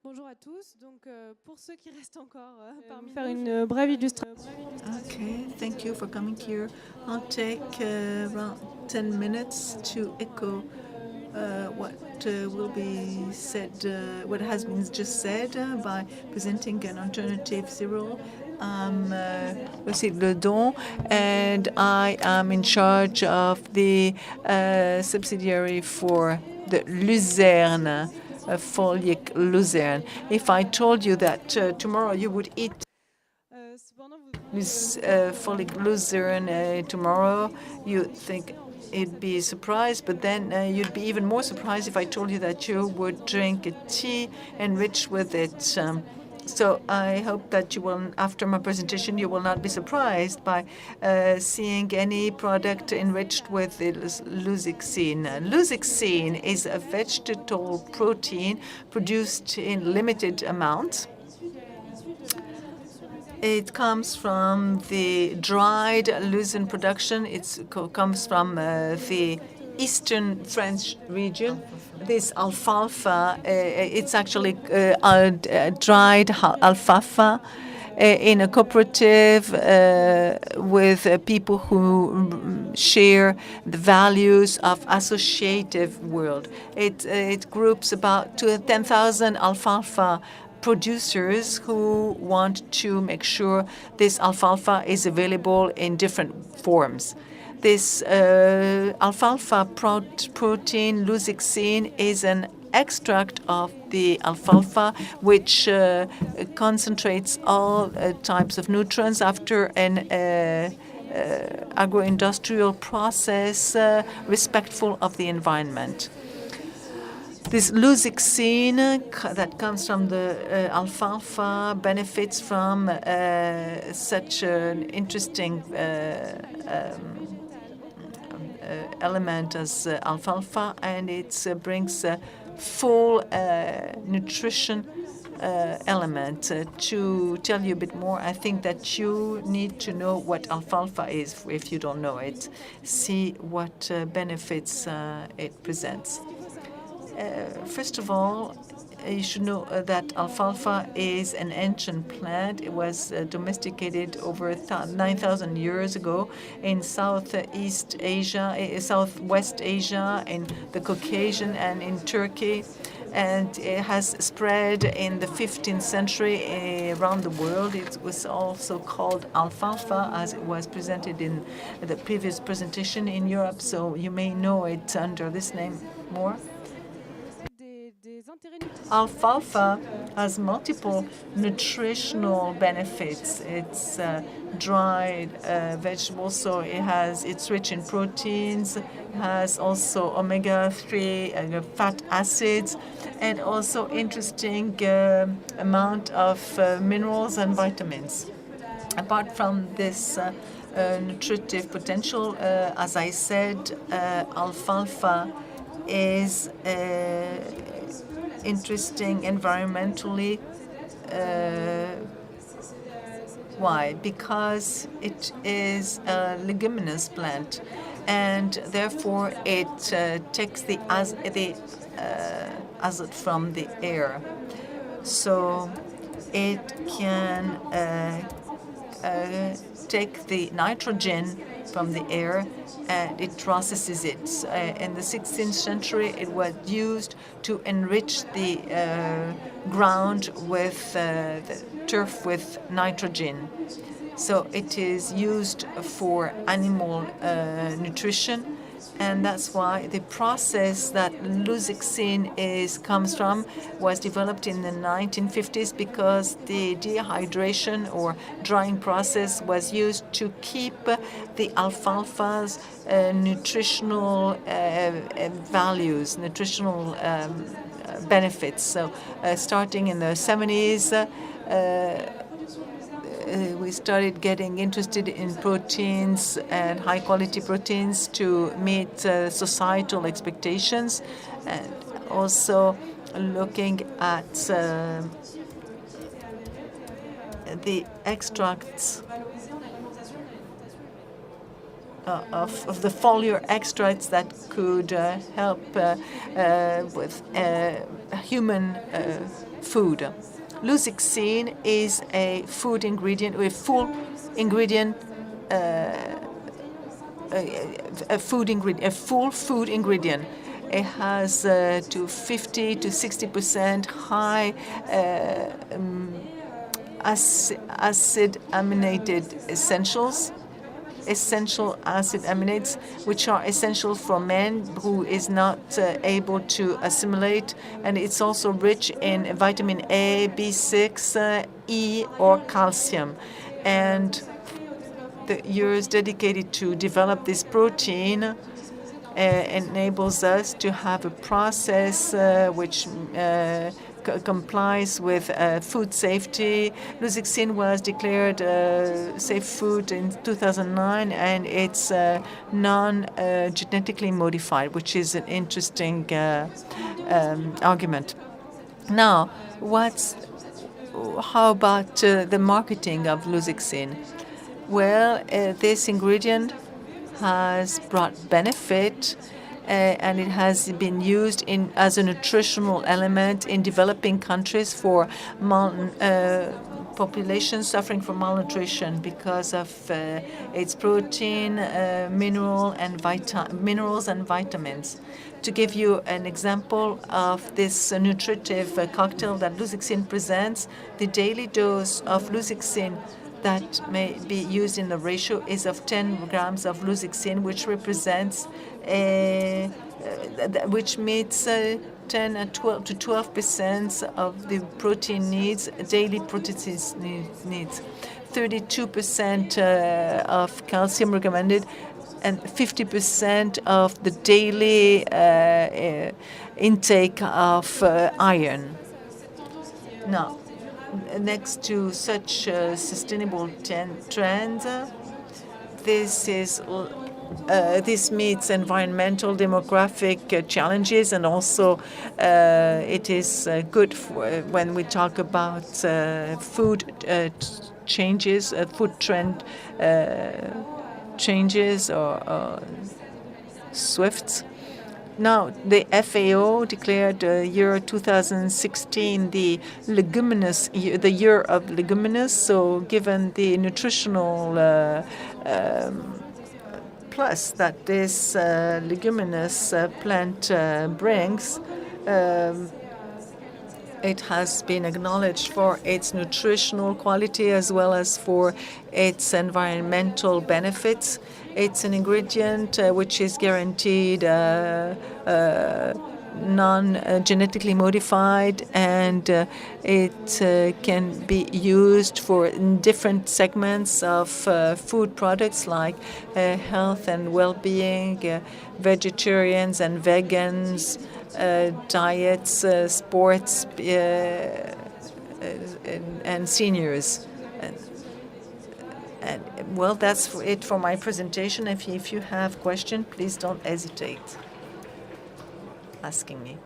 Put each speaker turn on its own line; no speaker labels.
Bonjour à tous. Donc, pour ceux qui restent encore parmi nous, faire une brève illustration.
Okay, thank you for coming here. I'll take around 10 minutes to echo what will be said, what has been just said by presenting an alternative zero. I'm Valentine CLAUDON, and I am in charge of the subsidiary for the Luzerne, Folic Luzerne. If I told you that tomorrow you would eat folic Luzerne tomorrow, you'd think it'd be a surprise, but then you'd be even more surprised if I told you that you would drink a tea enriched with it. So I hope that you will, after my presentation, you will not be surprised by seeing any product enriched with luzixine. Luzixine is a vegetable protein produced in limited amounts. It comes from the dried lucerne production. It comes from the eastern French region. This alfalfa, it's actually dried alfalfa in a cooperative with people who share the values of associative world. It groups about 10,000 alfalfa producers who want to make sure this alfalfa is available in different forms. This alfalfa protein, luzixine, is an extract of the alfalfa, which concentrates all types of nutrients after an agro-industrial process respectful of the environment. This luzixine that comes from the alfalfa benefits from such an interesting element as alfalfa, and it brings a full nutrition element. To tell you a bit more, I think that you need to know what alfalfa is if you don't know it. See what benefits it presents. First of all, you should know that alfalfa is an ancient plant. It was domesticated over 9,000 years ago in Southeast Asia, Southwest Asia, in the Caucasian, and in Turkey. And it has spread in the 15th century around the world. It was also called alfalfa, as it was presented in the previous presentation in Europe. So you may know it under this name more. Alfalfa has multiple nutritional benefits. It's dried vegetable, so it's rich in proteins. It has also omega-3 fat acids, and also interesting amount of minerals and vitamins. Apart from this nutritive potential, as I said, alfalfa is interesting environmentally. Why? Because it is a leguminous plant, and therefore it takes the azote from the air. So it can take the nitrogen from the air, and it processes it. In the 16th century, it was used to enrich the ground with the turf with nitrogen. So it is used for animal nutrition, and that's why the process that luzixine comes from was developed in the 1950s, because the dehydration or drying process was used to keep the alfalfa's nutritional values, nutritional benefits. So starting in the 70s, we started getting interested in proteins and high-quality proteins to meet societal expectations, and also looking at the extracts of the foliar extracts that could help with human food. Luzixine is a food ingredient, a full ingredient, a full food ingredient. It has to 50 to 60% high acid aminated essential acid aminates, which are essential for men who is not able to assimilate, and it's also rich in vitamin A, B6, E, or calcium. And the years dedicated to develop this protein enables us to have a process which complies with food safety. Luzixine was declared safe food in 2009, and it's non-genetically modified, which is an interesting argument. Now, how about the marketing of Luzixine? Well, this ingredient has brought benefit, and it has been used as a nutritional element in developing countries for populations suffering from malnutrition because of its protein, minerals, and vitamins. To give you an example of this nutritive cocktail that Luzixine presents, the daily dose of Luzixine that may be used in the ratio is of 10 grams of Luzixine, which represents which meets 10 to 12% of the protein needs, daily protein needs. 32% of calcium recommended, and 50% of the daily intake of iron. Now, next to such sustainable trends, this meets environmental, demographic challenges, and also it is good when we talk about food changes, food trend changes or swifts. Now, the FAO declared year 2016 the year of leguminous. So, given the nutritional plus that this leguminous plant brings, it has been acknowledged for its nutritional quality as well as for its environmental benefits. It's an ingredient which is guaranteed non-genetically modified, and it can be used for different segments of food products like health and well-being, vegetarians and vegans, diets, sports, and seniors. And well, that's it for my presentation. If you have questions, please don't hesitate asking me.